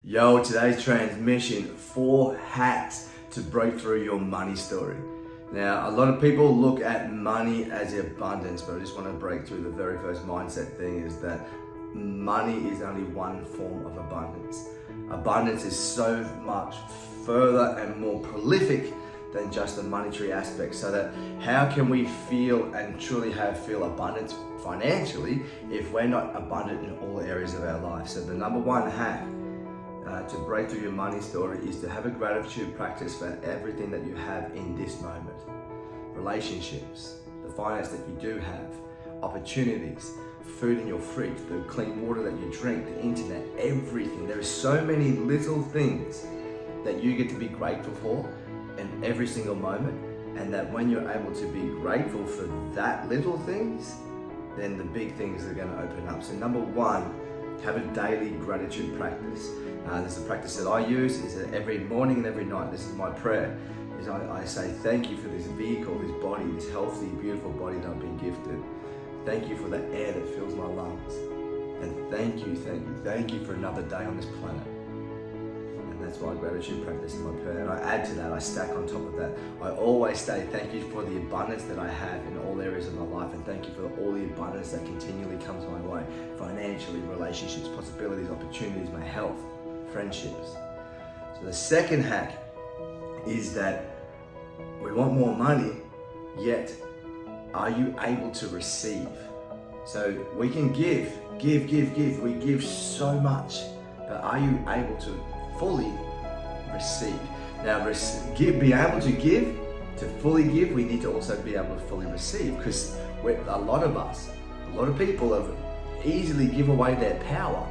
Yo, today's transmission, 4 hacks to break through your money story. Now, a lot of people look at money as abundance, but I just want to break through the very first mindset thing is that money is only one form of abundance. Abundance is so much further and more prolific than just the monetary aspect. So that how can we feel and truly feel abundance financially if we're not abundant in all areas of our life? So the number one hack to break through your money story is to have a gratitude practice for everything that you have in this moment. Relationships, the finance that you do have, opportunities, food in your fridge, the clean water that you drink, the internet, everything. There are so many little things that you get to be grateful for in every single moment, and that when you're able to be grateful for that little things, then the big things are going to open up. So number one, have a daily gratitude practice. There's a practice that I use is that every morning and every night, this is my prayer, is I say thank you for this vehicle, this body, this healthy, beautiful body that I've been gifted. Thank you for the air that fills my lungs. And thank you for another day on this planet. And that's my gratitude practice and my prayer. And I add to that, I stack on top of that. I always say thank you for the abundance that I have in all areas of my life, and thank you for all the abundance that continually comes my way, financially, relationships, possibilities, opportunities, my health, friendships. So the second hack is that we want more money, yet are you able to receive? So we can give. We give so much, but are you able to fully receive? Now, be able to give, to fully give, we need to also be able to fully receive, because a lot of people have easily give away their power,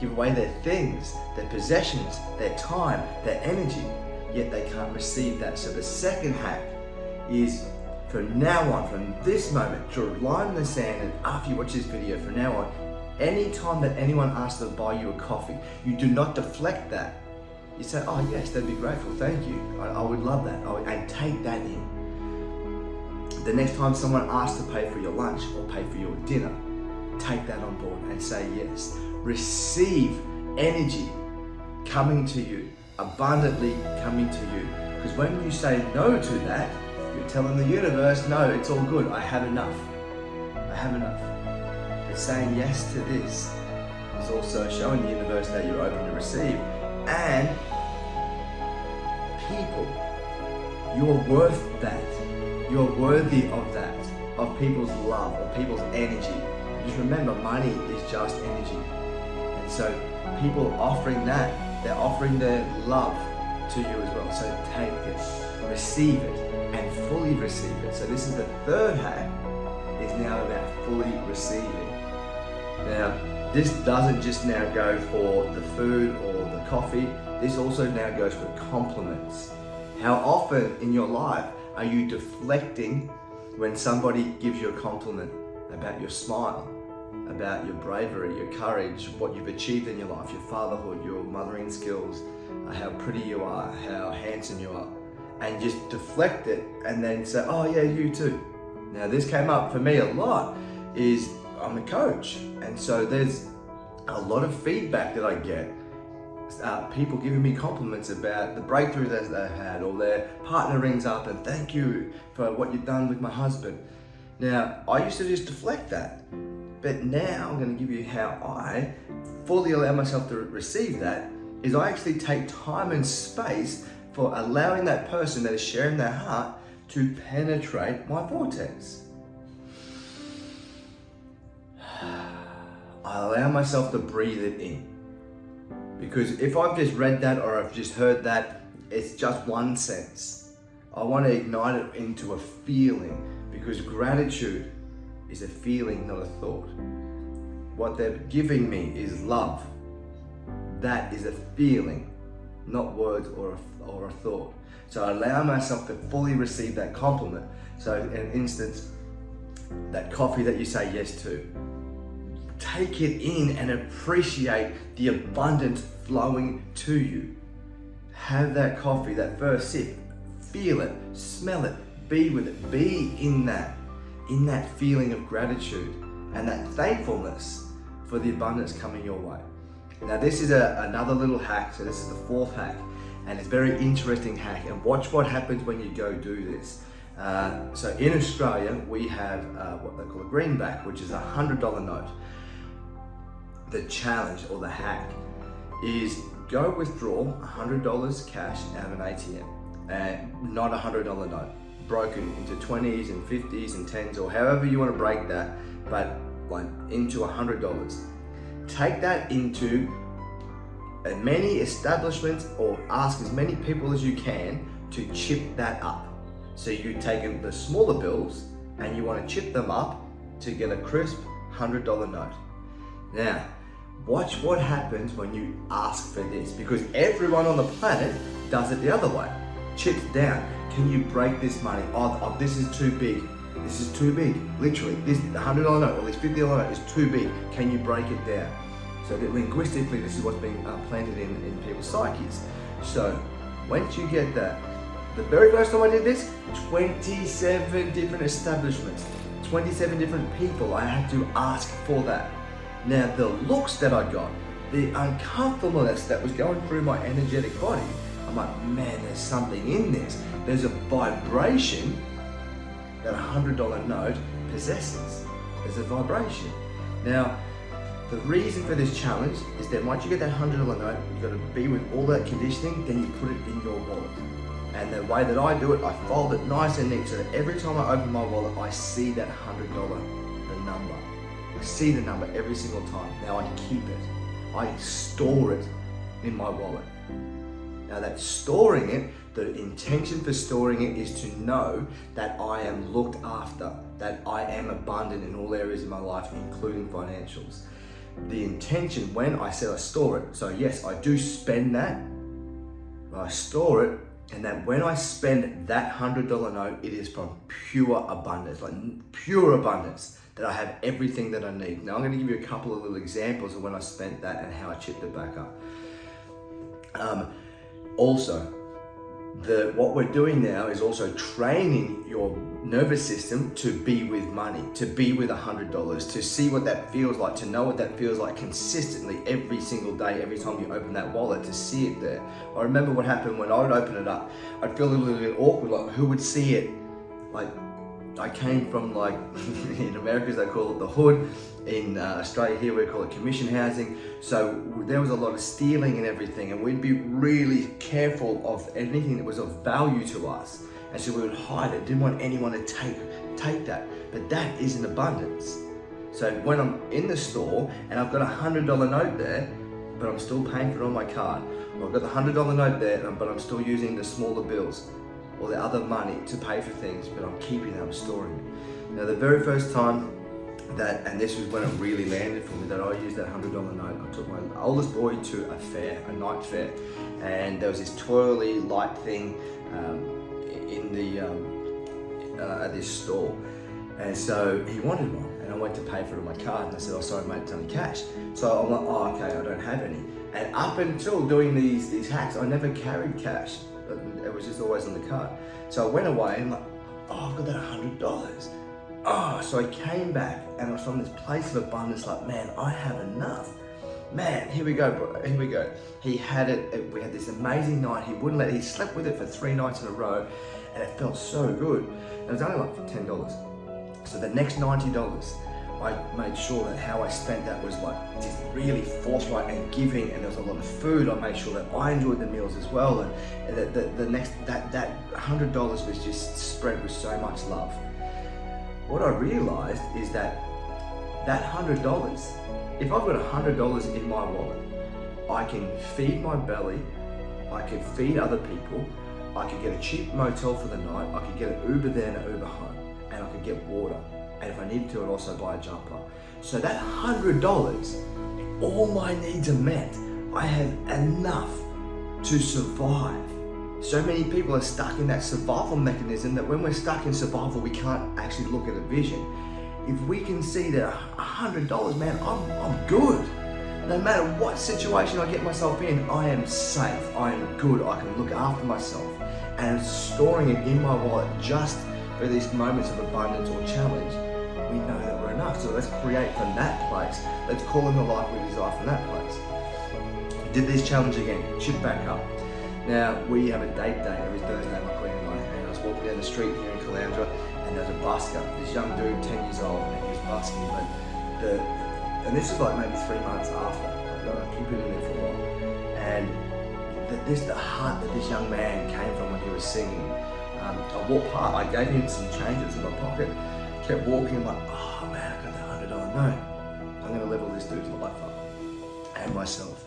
give away their things, their possessions, their time, their energy, yet they can't receive that. So the second hack is, from now on, from this moment, draw a line in the sand, and after you watch this video, from now on, any time that anyone asks to buy you a coffee, you do not deflect that. You say, oh yes, they'd be grateful, thank you. I would love that, and take that in. The next time someone asks to pay for your lunch or pay for your dinner, take that on board and say yes. Receive energy coming to you, abundantly coming to you. Because when you say no to that, you're telling the universe, no, it's all good, I have enough. But saying yes to this is also showing the universe that you're open to receive. And people, you're worth that. You're worthy of that, of people's love, of people's energy. Just remember, money is just energy. And so people offering that, they're offering their love to you as well. So take it, receive it, and fully receive it. So this is the third hack, is now about fully receiving. Now, this doesn't just now go for the food or the coffee, this also now goes for compliments. How often in your life are you deflecting when somebody gives you a compliment about your smile, about your bravery, your courage, what you've achieved in your life, your fatherhood, your mothering skills, how pretty you are, how handsome you are, and just deflect it and then say, oh yeah, you too. Now this came up for me a lot, is I'm a coach, and so there's a lot of feedback that I get. People giving me compliments about the breakthrough that they've had, or their partner rings up and thank you for what you've done with my husband. Now, I used to just deflect that, but now I'm going to give you how I fully allow myself to receive that, is I actually take time and space for allowing that person that is sharing their heart to penetrate my vortex. I allow myself to breathe it in. Because if I've just read that or I've just heard that, it's just one sense. I want to ignite it into a feeling, because gratitude is a feeling, not a thought. What they're giving me is love. That is a feeling, not words or a thought. So I allow myself to fully receive that compliment. So in instance, that coffee that you say yes to, take it in and appreciate the abundance flowing to you. Have that coffee, that first sip, feel it, smell it, be with it, be in that feeling of gratitude and that thankfulness for the abundance coming your way. Now this is another little hack. So this is the fourth hack, and it's a very interesting hack. And watch what happens when you go do this. So in Australia, we have what they call a greenback, which is a $100 note. The challenge or the hack is go withdraw $100 cash out of an ATM, and not a $100 note, broken into 20s and 50s and 10s, or however you want to break that, but like into $100. Take that into as many establishments or ask as many people as you can to chip that up. So you've taken the smaller bills and you want to chip them up to get a crisp $100 note. Now, watch what happens when you ask for this, because everyone on the planet does it the other way. Chips down. Can you break this money? Oh, this is too big. This is too big. Literally, this $100 note or this $50 note is too big. Can you break it down? So that linguistically, this is what's being planted in people's psyches. So once you get that, the very first time I did this, 27 different establishments, 27 different people, I had to ask for that. Now the looks that I got, the uncomfortableness that was going through my energetic body, I'm like, man, there's something in this. There's a vibration that a $100 note possesses. There's a vibration. Now, the reason for this challenge is that once you get that $100 note, you've got to be with all that conditioning, then you put it in your wallet. And the way that I do it, I fold it nice and neat so that every time I open my wallet, I see that $100, the number. I see the number every single time. Now I keep it. I store it in my wallet. Now that storing it, the intention for storing it is to know that I am looked after, that I am abundant in all areas of my life, including financials. The intention when I said I store it, so yes, I do spend that, but I store it, and that when I spend that $100 note, it is from pure abundance, like pure abundance, that I have everything that I need. Now I'm going to give you a couple of little examples of when I spent that and how I chipped it back up. Also, what we're doing now is also training your nervous system to be with money, to be with $100, to see what that feels like, to know what that feels like consistently every single day, every time you open that wallet, to see it there. I remember what happened when I would open it up. I'd feel a little bit awkward, like who would see it? Like I came from like, in America they call it the hood, in Australia here we call it commission housing. So there was a lot of stealing and everything, and we'd be really careful of anything that was of value to us. And so we would hide it, didn't want anyone to take that. But that is an abundance. So when I'm in the store and I've got a $100 note there, but I'm still paying for it on my card, or I've got the $100 note there, but I'm still using the smaller bills or the other money to pay for things, but I'm keeping it, I'm storing it. Now the very first time that, and this was when it really landed for me, that I used that $100 note, I took my oldest boy to a fair, a night fair, and there was this twirly light thing in the at this store, and so he wanted one, and I went to pay for it on my card, and I said, oh sorry mate, it's only cash. So I'm like, oh okay, I don't have any. And up until doing these hacks, I never carried cash. It was just always on the card. So I went away and like, oh, I've got that $100. Oh, so I came back and I was from this place of abundance, like, man, I have enough. Man, here we go, bro, here we go. He had it, we had this amazing night. He slept with it for 3 nights in a row, and it felt so good. And it was only like for $10. So the next $90, I made sure that how I spent that was like just really forthright and giving, and there was a lot of food. I made sure that I enjoyed the meals as well, and the next that $100 was just spread with so much love. What I realized is that $100, if I've got $100 in my wallet, I can feed my belly, I can feed other people, I could get a cheap motel for the night, I could get an Uber there and an Uber home, and I could get water. And if I needed to, I'd also buy a jumper. So that $100, all my needs are met. I have enough to survive. So many people are stuck in that survival mechanism that when we're stuck in survival, we can't actually look at a vision. If we can see that $100, man, I'm good. No matter what situation I get myself in, I am safe, I am good, I can look after myself. And storing it in my wallet just for these moments of abundance or challenge, we know that we're enough. So let's create from that place. Let's call in the life we desire from that place. Did this challenge again, shift back up. Now, we have a date day every Thursday, my queen and I, and I was walking down the street here in Caloundra, and there was a busker, this young dude, 10 years old, and he was busking, and this is like maybe 3 months after. I keep it in there for a while. And the heart that this young man came from when he was singing. I walked past, I gave him some changes in my pocket, kept walking, I'm like, oh man, I got that $100 note. I'm gonna level this dude's life up, and myself.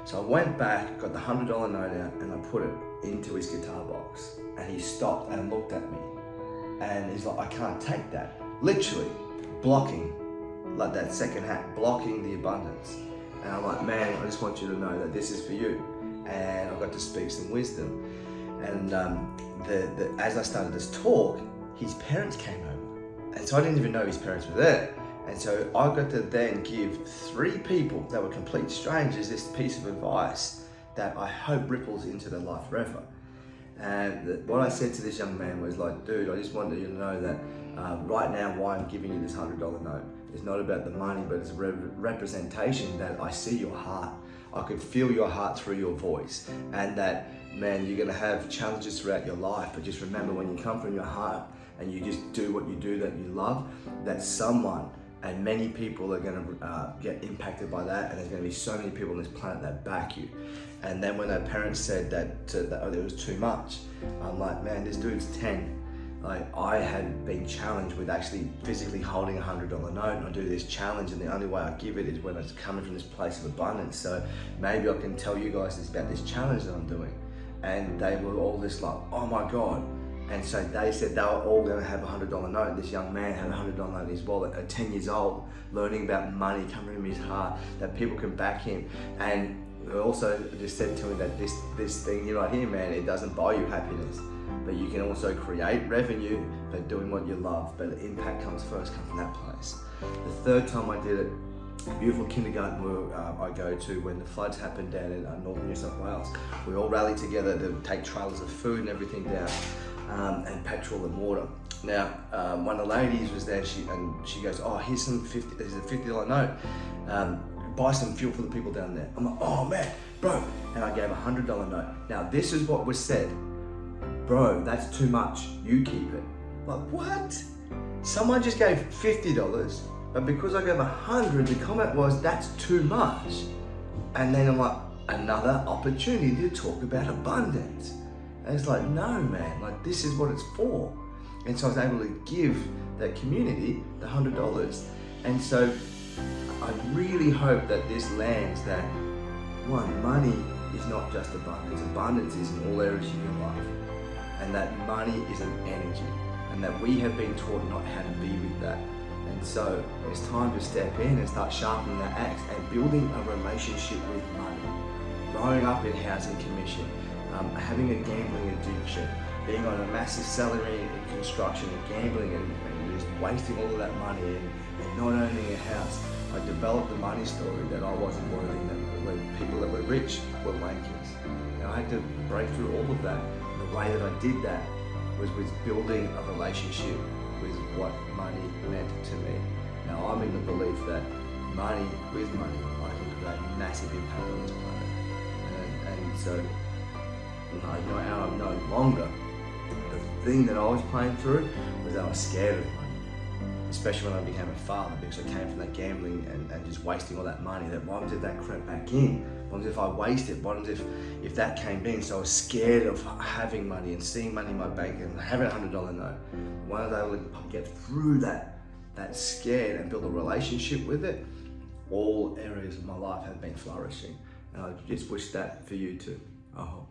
So I went back, got the $100 note out, and I put it into his guitar box. And he stopped and looked at me. And he's like, I can't take that. Literally, blocking, like that second hat, blocking the abundance. And I'm like, man, I just want you to know that this is for you. And I got to speak some wisdom. And as I started this talk, his parents came over. And so I didn't even know his parents were there. And so I got to then give 3 people that were complete strangers this piece of advice that I hope ripples into their life forever. And what I said to this young man was like, dude, I just wanted you to know that right now why I'm giving you this $100 note is not about the money, but it's a representation that I see your heart. I could feel your heart through your voice, and that, man, you're gonna have challenges throughout your life, but just remember, when you come from your heart and you just do what you do that you love, that someone and many people are going to get impacted by that, and there's going to be so many people on this planet that back you. And then when their parents said that it was too much, I'm like, man, this dude's 10. Like, I had been challenged with actually physically holding a $100 note, and I do this challenge, and the only way I give it is when it's coming from this place of abundance. So maybe I can tell you guys this about this challenge that I'm doing. And they were all just like, oh my God. And so they said they were all going to have a $100 note. This young man had a $100 note in his wallet at 10 years old, learning about money coming from his heart, that people can back him. And also just said to him that this thing here right here, man, it doesn't buy you happiness, but you can also create revenue by doing what you love. But the impact comes first, come from that place. The 3rd time I did it, a beautiful kindergarten where I go to when the floods happened down in northern New South Wales. We all rallied together to take trailers of food and everything down. And petrol and water. Now, one of the ladies was there, and she goes, oh, here's a $50 note. Buy some fuel for the people down there. I'm like, oh man, bro. And I gave a $100 note. Now, this is what was said. Bro, that's too much. You keep it. Like, what? Someone just gave $50, but because I gave 100, the comment was, that's too much. And then I'm like, another opportunity to talk about abundance. And it's like, no, man, like, this is what it's for. And so I was able to give that community the $100. And so I really hope that this lands that, one, money is not just abundance. Abundance is in all areas of your life. And that money is an energy. And that we have been taught not how to be with that. And so it's time to step in and start sharpening that axe and building a relationship with money. Growing up in housing commission, having a gambling addiction, being on a massive salary in construction and gambling and just wasting all of that money and not owning a house. I developed the money story that I wasn't worthy, that when people that were rich were wankers. And I had to break through all of that. And the way that I did that was with building a relationship with what money meant to me. Now, I'm in the belief that with money, I can create massive impact on this planet. And so, I'm no longer. The thing that I was playing through was that I was scared of money, especially when I became a father, because I came from that gambling and just wasting all that money. That what if that crept back in? What if I wasted? What if that came in? So I was scared of having money and seeing money in my bank and having a $100 note. When I was able to get through that scared and build a relationship with it, all areas of my life have been flourishing. And I just wish that for you too. I hope.